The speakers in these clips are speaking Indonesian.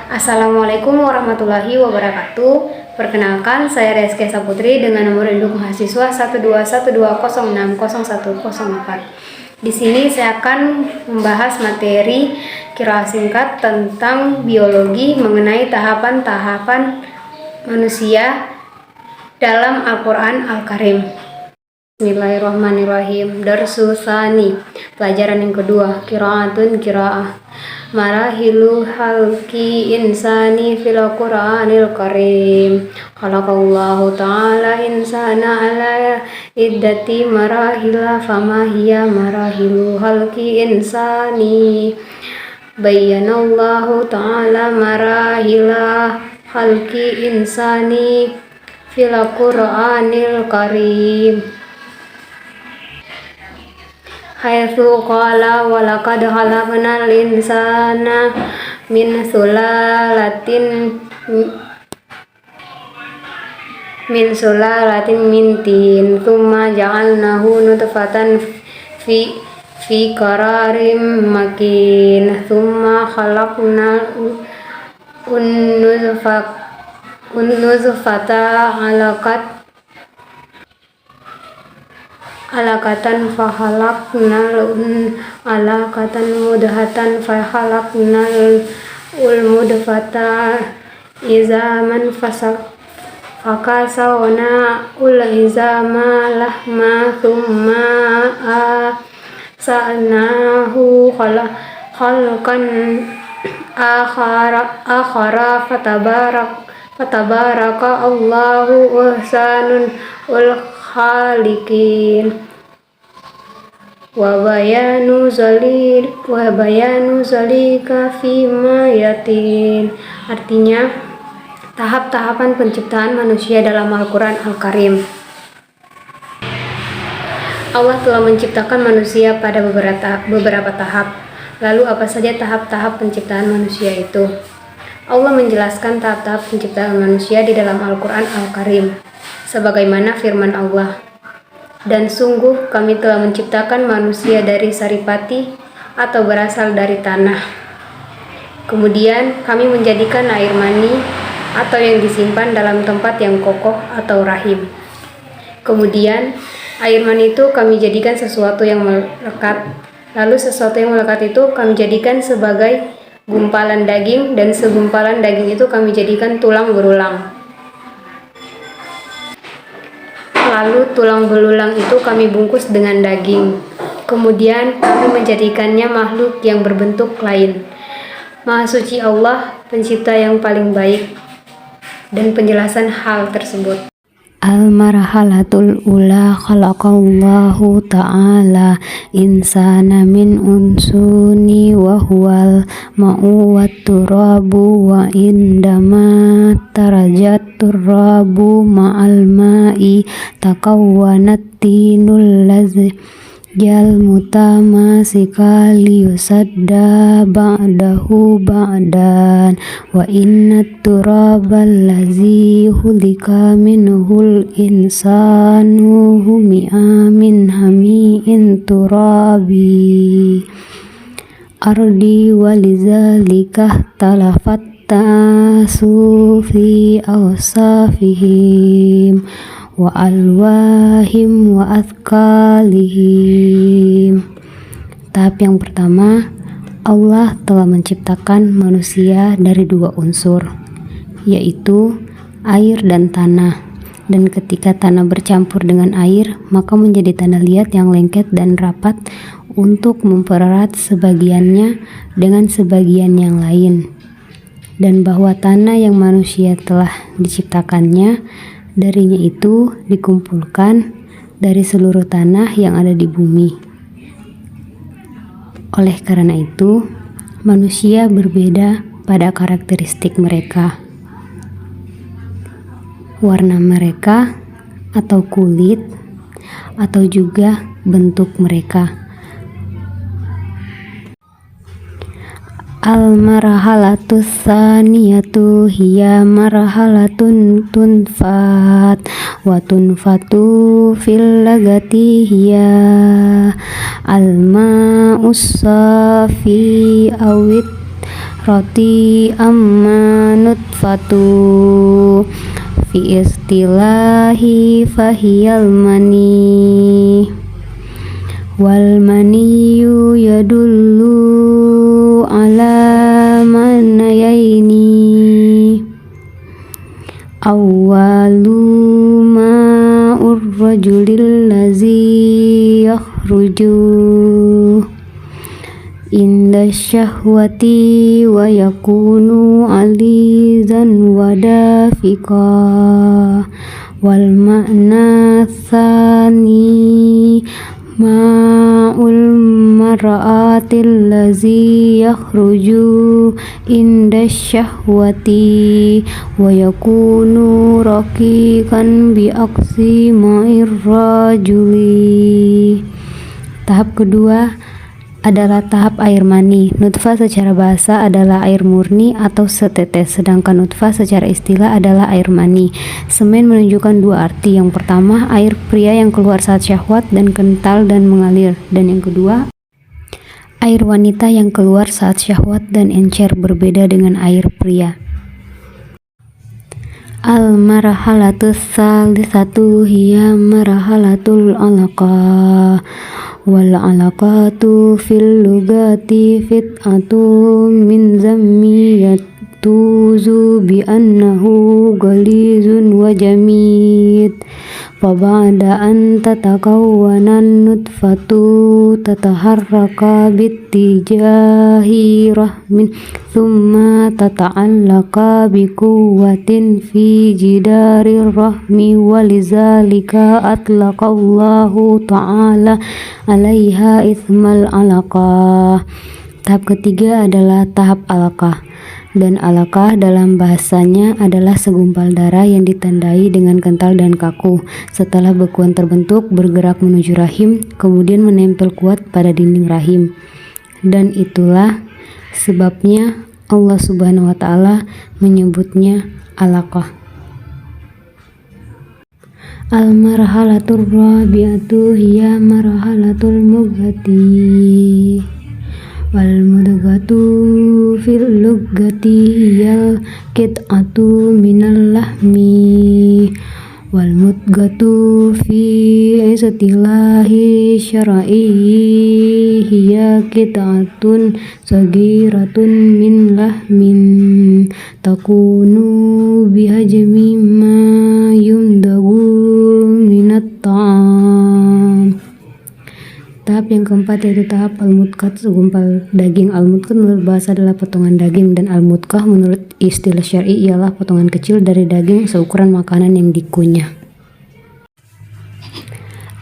Assalamualaikum warahmatullahi wabarakatuh. Perkenalkan, saya Reski Saputri dengan nomor induk mahasiswa 12120600104. Di sini saya akan membahas materi qiraah singkat tentang biologi mengenai tahapan-tahapan manusia dalam Al-Quran Al-Karim. Bismillahirrahmanirrahim. Darsu Tsani, pelajaran yang kedua, qiraatun qiraah. Marahilu halki insani fil Qur'anil Karim. Khalaqallahu ta'ala insana ala iddati marahila fama hiya marahilu halki insani. Bayyanallahu ta'ala marahila halki insani fil Qur'anil Karim. Haitsu qala wa laqad khalaqnal insana min sulalatin min tin tsumma ja'alnahu nutfatan fi qararim makin tsumma khalaqnal nutfata alaqatan fahalaqnal alaqatan mudghatan fahalaqnal mudghata izaman fakasawna izama lahma thumma sa'nahu khalqan akhara fatabaraka Allahu ahsanul khaliqin. Wa bayanu zalika fima yatin. Artinya, tahap-tahapan penciptaan manusia dalam Al-Quran Al-Karim. Allah telah menciptakan manusia pada beberapa tahap. Lalu apa saja tahap-tahap penciptaan manusia itu? Allah menjelaskan tahap-tahap penciptaan manusia di dalam Al-Quran Al-Karim, sebagaimana firman Allah, "Dan sungguh kami telah menciptakan manusia dari saripati atau berasal dari tanah. Kemudian kami menjadikan air mani atau yang disimpan dalam tempat yang kokoh atau rahim. Kemudian air mani itu kami jadikan sesuatu yang melekat. Lalu sesuatu yang melekat itu kami jadikan sebagai gumpalan daging, dan segumpalan daging itu kami jadikan tulang belulang. Lalu tulang belulang itu kami bungkus dengan daging. Kemudian kami menjadikannya makhluk yang berbentuk lain. Maha suci Allah, pencipta yang paling baik." Dan penjelasan hal tersebut. Al-marhalatul ula khalaqallahu ta'ala insana min unsuni wa huwal ma'u wat turabu wa indama tarajat turabu ma'al ma'i takawwanat tinul jal mutamasika liyusadda ba'dahu ba'dan wa inna turabal lazi hulika minhul insanu humi'a min hami'in turabi ardi walizalika talafat tasu fi awsafihim wa alwahim wa athqalihim. Tahap yang pertama, Allah telah menciptakan manusia dari dua unsur, yaitu air dan tanah. Dan ketika tanah bercampur dengan air, maka menjadi tanah liat yang lengket dan rapat untuk mempererat sebagiannya dengan sebagian yang lain. Dan bahwa tanah yang manusia telah diciptakannya, darinya itu dikumpulkan dari seluruh tanah yang ada di bumi. Oleh karena itu, manusia berbeda pada karakteristik mereka, warna mereka, atau kulit, atau juga bentuk mereka. Al-marhalatus tsaniyatu hiya marhalatun tunfat wa tunfatu fil lagati hiya al-ma'us safi awit roti amma nutfatu fi istilahi fahiyal mani wal maniyu yadullu ala manayaini awwalu ma'ur rajulil lazi yakhruju inda syahwati wa yakunu alizan wadafiqa wal ma'na tsani ma'ul mar'atil lazi yakhruju inda syahwati wa yakunu raqiqan bi aksi ma'ir rajuli. Tahap kedua adalah tahap air mani. Nutfah secara bahasa adalah air murni atau setetes, sedangkan nutfah secara istilah adalah air mani. Semen menunjukkan dua arti. Yang pertama, air pria yang keluar saat syahwat dan kental dan mengalir. Dan yang kedua, air wanita yang keluar saat syahwat dan encer, berbeda dengan air pria. Al-marhalatu tsalisatu hiya marhalatul alaqa. Wal alaqatu fil lugati fit'atu min zammi yatuzu bi annahu galizun wa jamid. Fa ba'da an tatakawwanan nutfatu tataharraka bittijahi rahmin thumma tata'allaqa bi quwwatin fi jidarir rahmi walizalika atlaqallahu ta'ala alaiha ismal alaqah. Tahap ketiga adalah tahap alaqah. Dan alaqah dalam bahasanya adalah segumpal darah yang ditandai dengan kental dan kaku. Setelah bekuan terbentuk, bergerak menuju rahim, kemudian menempel kuat pada dinding rahim. Dan itulah sebabnya Allah Subhanahu wa Ta'ala menyebutnya alaqah. Al-marhalatur rabi'atu hiya marhalatul mudghati. Wal mudghatu fil lughati hiyal qit'atu minal lahmi. Wal mudghatu fi istilahi syar'i hiya qit'atun sagiratun min lahmin takunu bihajmi ma yumdagu minat ta'am. Tahap yang keempat yaitu tahap al-mudghah, segumpal daging. Al-mudghah menurut bahasa adalah potongan daging, dan al-mudghah menurut istilah syar'i ialah potongan kecil dari daging seukuran makanan yang dikunyah.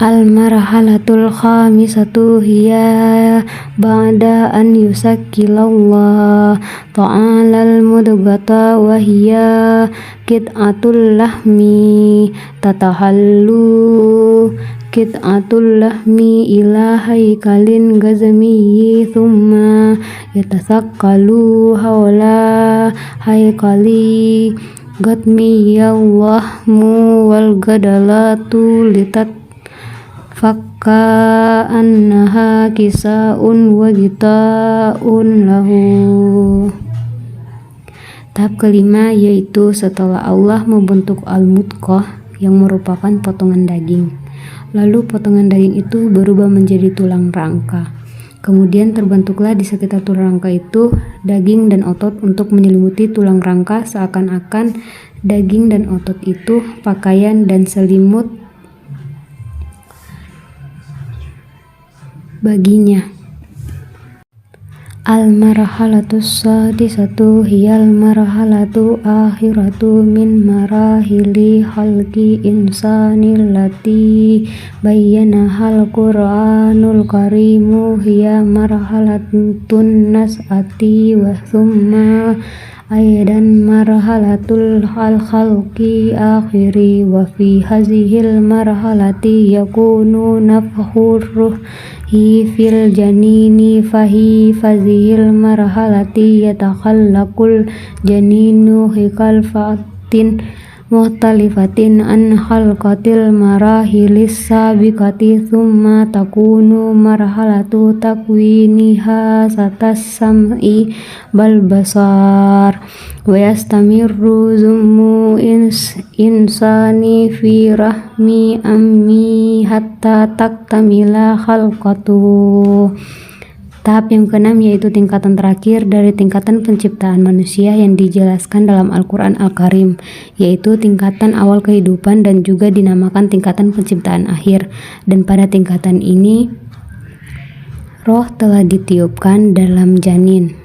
Al-marhalatul khamisatu hiya ba'da an yusakkilallah ta'ala al-mudghata wa hiya qit'atul lahmi tatahallu qit'atul lahmi ila haikalin gazmiyyi thumma yatasakkalu hawla haikali gatmi yallahmu wal gadalatu litat fakka annaha kisaun wa gitaun lahu. Tahap kelima yaitu setelah Allah membentuk al-mudghah yang merupakan potongan daging. Lalu potongan daging itu berubah menjadi tulang rangka. Kemudian terbentuklah di sekitar tulang rangka itu daging dan otot untuk menyelimuti tulang rangka, seakan-akan daging dan otot itu pakaian dan selimut baginya. Al-marhalatus sadisatu hiyal marhalatu akhiratu min marahili khalqi insanil lati bayyana hal Qur'anul karimu hiya marhalatun nas'ati wa thumma aidan marhalatul khalqi akhiri wa fi hazihil marhalati yakunu nafkhur ruhi fil janini fahi fazihil marhalati yatakhallaqul janinu hikal fatin mukhtalifatin an khalqatil marahilis sabiqati thumma takunu marhalatu takwiniha satas sam'i bal basar wa yastamirru zummu insani fi rahmi ammi hatta taktamila khalqatu. Tahap yang keenam yaitu tingkatan terakhir dari tingkatan penciptaan manusia yang dijelaskan dalam Al-Quran Al-Karim, yaitu tingkatan awal kehidupan dan juga dinamakan tingkatan penciptaan akhir. Dan pada tingkatan ini, roh telah ditiupkan dalam janin.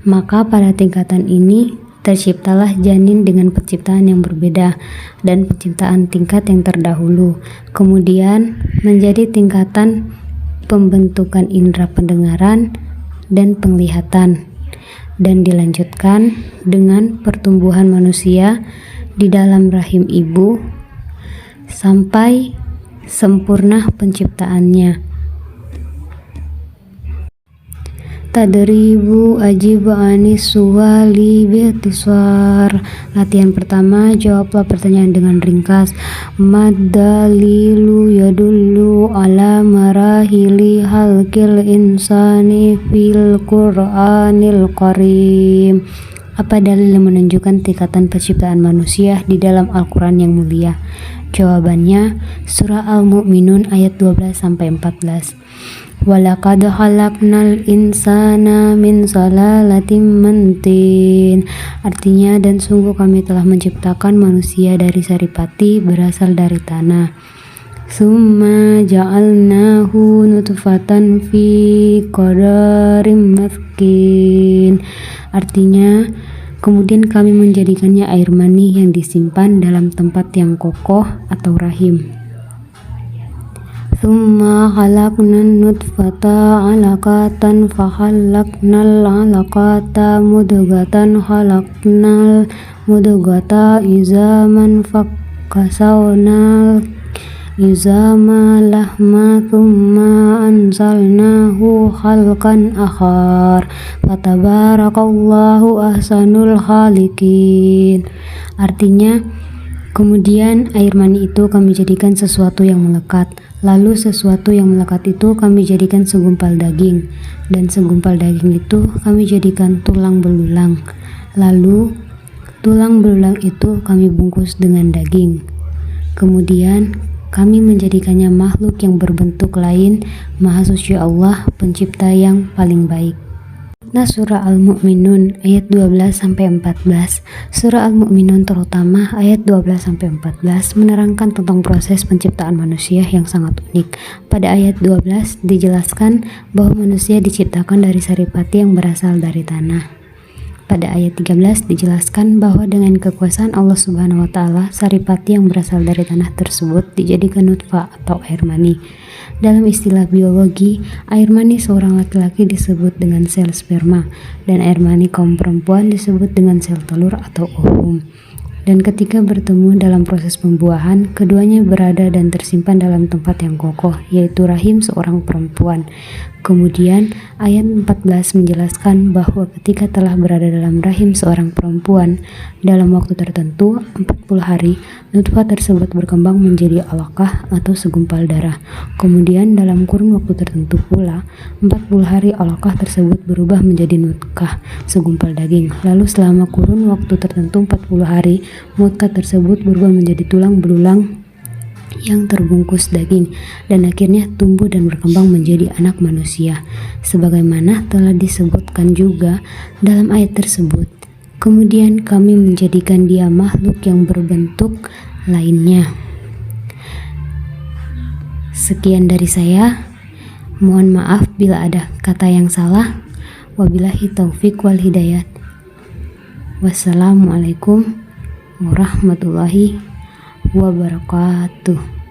Maka pada tingkatan ini, terciptalah janin dengan penciptaan yang berbeda dan penciptaan tingkat yang terdahulu. Kemudian menjadi tingkatan pembentukan indera pendengaran dan penglihatan, dan dilanjutkan dengan pertumbuhan manusia di dalam rahim ibu sampai sempurna penciptaannya. Tadribu ajib anis suwali biikhtisar. Latihan pertama, jawablah pertanyaan dengan ringkas. Mad-dalilu yadullu ala marahili halqil insani fil Qur'anil Karim. Apa dalil yang menunjukkan tingkatan penciptaan manusia di dalam Al-Quran yang mulia? Jawabannya, surah Al-Mu'minun ayat 12-14. Walaqad khalaqnal insana min salalatin min tin. Artinya, dan sungguh kami telah menciptakan manusia dari saripati berasal dari tanah. Summa ja'alnahu nutfatan fi qadarim makin. Artinya, kemudian kami menjadikannya air mani yang disimpan dalam tempat yang kokoh atau rahim. Thumma khalaqnan nutfata 'alaqatan fa khalaqnal 'alaqata mudghatan khalaqnal mudghata izaman fa kasawnal izama lahma thumma anzalnahu khalqan akhar fatabarakallahu ahsanul khaliqin. Artinya, kemudian air mani itu kami jadikan sesuatu yang melekat. Lalu sesuatu yang melekat itu kami jadikan segumpal daging. Dan segumpal daging itu kami jadikan tulang belulang. Lalu tulang belulang itu kami bungkus dengan daging. Kemudian kami menjadikannya makhluk yang berbentuk lain. Maha suci Allah, pencipta yang paling baik. Nah, surah Al-Mu'minun ayat 12-14. Surah Al-Mu'minun terutama ayat 12-14 menerangkan tentang proses penciptaan manusia yang sangat unik. Pada ayat 12 dijelaskan bahwa manusia diciptakan dari saripati yang berasal dari tanah. Pada ayat 13 dijelaskan bahwa dengan kekuasaan Allah Subhanahu wa Ta'ala, saripati yang berasal dari tanah tersebut dijadikan nutfah atau air mani. Dalam istilah biologi, air mani seorang laki-laki disebut dengan sel sperma, dan air mani kaum perempuan disebut dengan sel telur atau ovum. Dan ketika bertemu dalam proses pembuahan, keduanya berada dan tersimpan dalam tempat yang kokoh, yaitu rahim seorang perempuan. Kemudian ayat 14 menjelaskan bahwa ketika telah berada dalam rahim seorang perempuan dalam waktu tertentu 40 hari, nutfah tersebut berkembang menjadi alaqah atau segumpal darah. Kemudian dalam kurun waktu tertentu pula 40 hari alaqah tersebut berubah menjadi nutfah, segumpal daging. Lalu selama kurun waktu tertentu 40 hari, nutfah tersebut berubah menjadi tulang belulang yang terbungkus daging, dan akhirnya tumbuh dan berkembang menjadi anak manusia, sebagaimana telah disebutkan juga dalam ayat tersebut. Kemudian kami menjadikan dia makhluk yang berbentuk lainnya. Sekian dari saya. Mohon maaf bila ada kata yang salah. Wabillahi taufik wal hidayat. Wassalamualaikum warahmatullahi wabarakatuh.